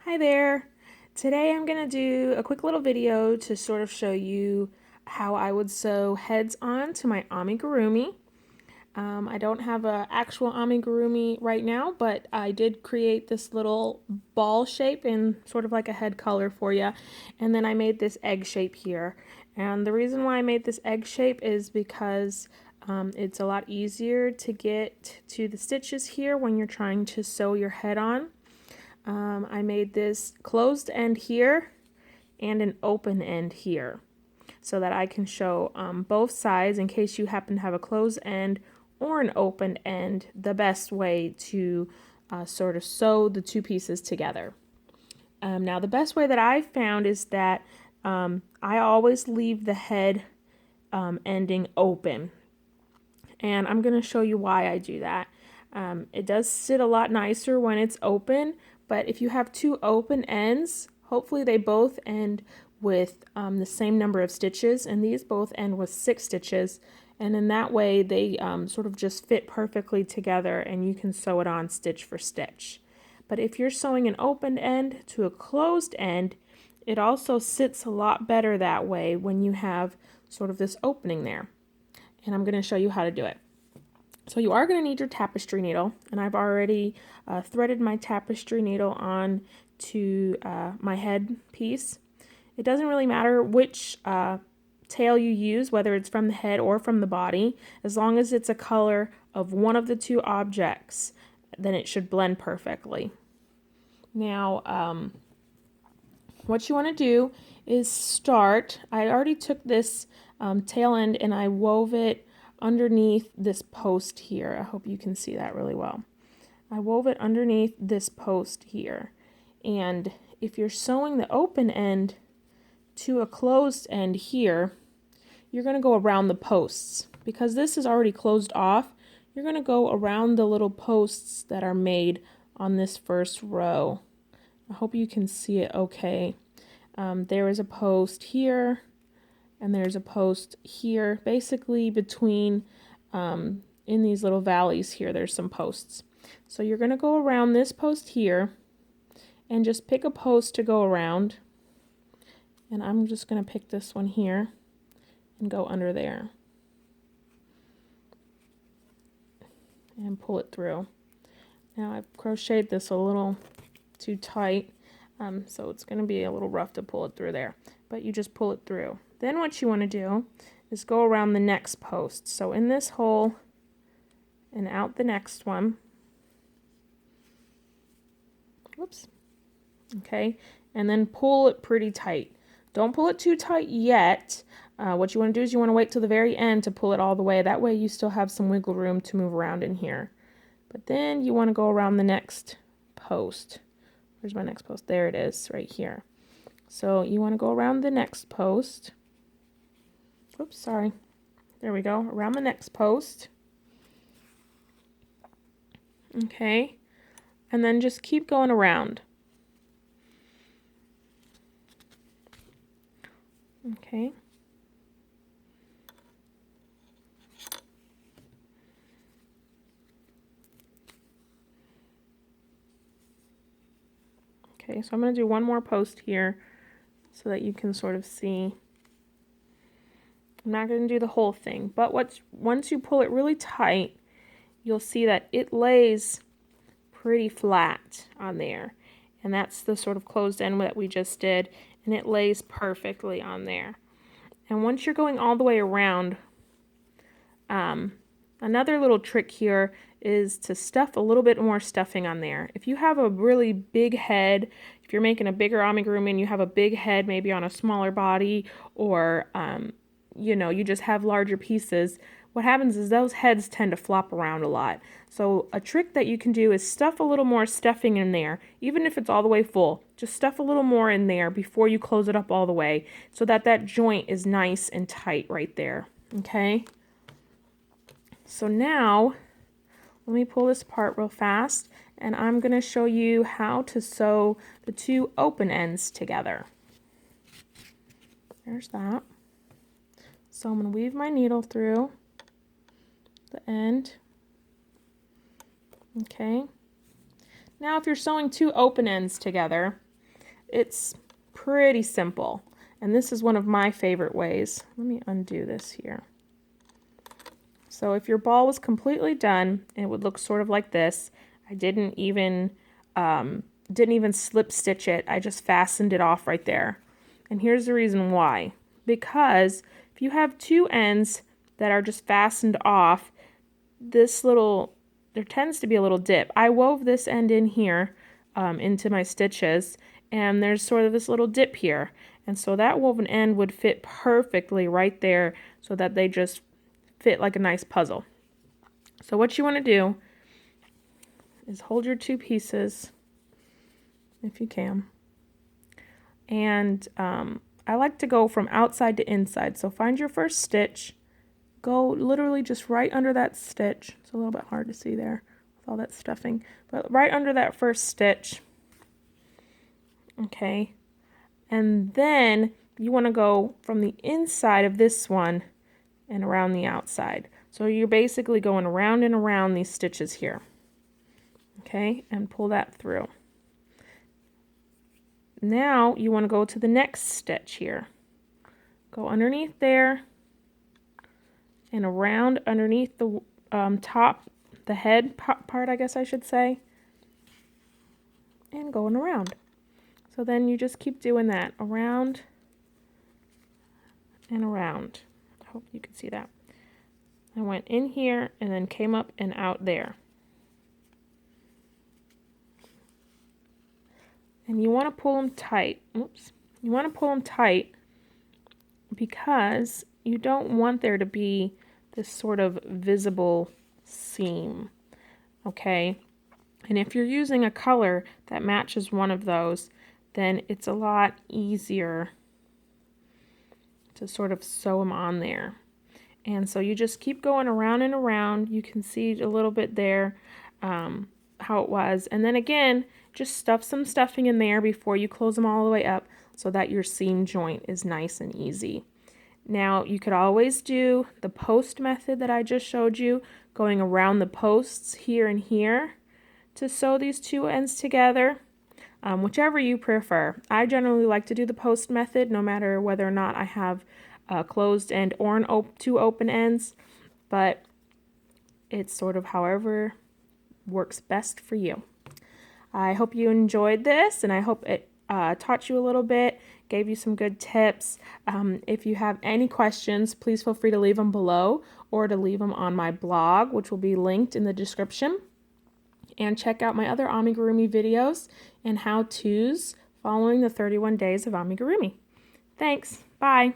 Hi there. Today I'm going to do a quick little video to sort of show you how I would sew heads on to my amigurumi. I don't have an actual amigurumi right now, but I did create this little ball shape in sort of like a head color for you. And then I made this egg shape here. And the reason why I made this egg shape is because it's a lot easier to get to the stitches here when you're trying to sew your head on. I made this closed end here and an open end here so that I can show both sides in case you happen to have a closed end or an open end, the best way to sort of sew the two pieces together. Now the best way that I found is that I always leave the head ending open, and I'm going to show you why I do that. It does sit a lot nicer when it's open, but if you have two open ends, hopefully they both end with the same number of stitches, and these both end with 6 stitches, and in that way they sort of just fit perfectly together and you can sew it on stitch for stitch. But if you're sewing an open end to a closed end, it also sits a lot better that way when you have sort of this opening there. And I'm going to show you how to do it. So you are going to need your tapestry needle, and I've already threaded my tapestry needle on to my head piece. It doesn't really matter which tail you use, whether it's from the head or from the body, as long as it's a color of one of the two objects, then it should blend perfectly. Now, what you want to do is start. I already took this tail end and I wove it underneath this post here. I hope you can see that really well. I wove it underneath this post here. And if you're sewing the open end to a closed end here, you're going to go around the posts. Because this is already closed off, you're going to go around the little posts that are made on this first row. I hope you can see it okay. There is a post here, and there's a post here. Basically between, in these little valleys here, there's some posts. So you're going to go around this post here, and just pick a post to go around. And I'm just going to pick this one here, and go under there. And pull it through. Now I've crocheted this a little too tight, so it's going to be a little rough to pull it through there, but you just pull it through. Then what you want to do is go around the next post. So in this hole and out the next one. Whoops. Okay, and then pull it pretty tight. Don't pull it too tight yet. What you want to do is you want to wait till the very end to pull it all the way. That way you still have some wiggle room to move around in here. But then you want to go around the next post. Where's my next post? There it is, right here. So you want to go around the next post. Oops, sorry. There we go. Around the next post. Okay. And then just keep going around. Okay. Okay, so I'm going to do one more post here so that you can sort of see. I'm not going to do the whole thing, but once you pull it really tight, you'll see that it lays pretty flat on there. And that's the sort of closed end that we just did, and it lays perfectly on there. And once you're going all the way around, another little trick here is to stuff a little bit more stuffing on there. If you have a really big head, if you're making a bigger amigurumi and you have a big head maybe on a smaller body, or you know, you just have larger pieces, what happens is those heads tend to flop around a lot. So a trick that you can do is stuff a little more stuffing in there, even if it's all the way full. Just stuff a little more in there before you close it up all the way, so that that joint is nice and tight right there. Okay? So now, let me pull this apart real fast, and I'm going to show you how to sew the two open ends together. There's that. So I'm going to weave my needle through the end. Okay. Now if you're sewing two open ends together, it's pretty simple. And this is one of my favorite ways. Let me undo this here. So if your ball was completely done, it would look sort of like this. I didn't even slip stitch it. I just fastened it off right there. And here's the reason why. Because if you have two ends that are just fastened off, there tends to be a little dip. I wove this end in here into my stitches, and there's sort of this little dip here. And so that woven end would fit perfectly right there so that they just fit like a nice puzzle. So what you want to do is hold your two pieces, if you can. And I like to go from outside to inside. So find your first stitch, go literally just right under that stitch. It's a little bit hard to see there with all that stuffing, but right under that first stitch. Okay. And then you want to go from the inside of this one and around the outside. So you're basically going around and around these stitches here. Okay, and pull that through. Now you want to go to the next stitch here. Go underneath there and around underneath the the head part, I guess I should say, and going around. So then you just keep doing that, around and around. I hope you can see that. I went in here and then came up and out there. And you want to pull them tight. Oops. You want to pull them tight because you don't want there to be this sort of visible seam. Okay? And if you're using a color that matches one of those, then it's a lot easier to sort of sew them on there. And so you just keep going around and around. You can see a little bit there how it was. And then again, just stuff some stuffing in there before you close them all the way up so that your seam joint is nice and easy. Now you could always do the post method that I just showed you, going around the posts here and here to sew these two ends together. Whichever you prefer. I generally like to do the post method no matter whether or not I have a closed end or two open ends, but it's sort of however works best for you. I hope you enjoyed this, and I hope it taught you a little bit, gave you some good tips. If you have any questions, please feel free to leave them below or to leave them on my blog, which will be linked in the description. And check out my other amigurumi videos and how-tos following the 31 days of amigurumi. Thanks. Bye.